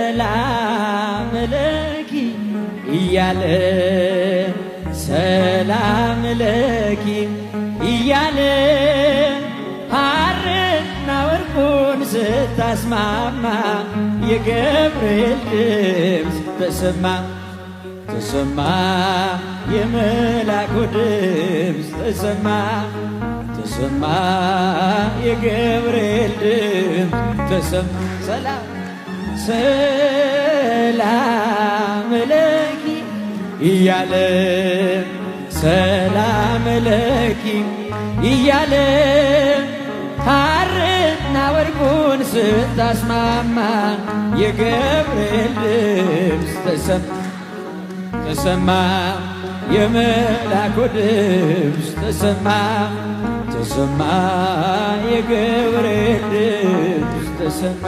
ሰላም ለኪ እያለ ሰላም ለኪ እያለ ሐርና ወርቁን ስታስማማ የገብርኤል ድምፅ ተሰማ ተሰማ የመላኩ ድምፅ ተሰማ ተሰማ የገብርኤል ድምፅ ተሰማ ሰላም ሰላም ለኪ እያለ ሰላም ለኪ እያለ ሐርና ወርቁን ስታስማማ የገብርኤል ድምፅ ተሰማ ተሰማ የመላኩ ድምፅ ተሰማ ተሰማ የገብርኤል ድምፅ ተሰማ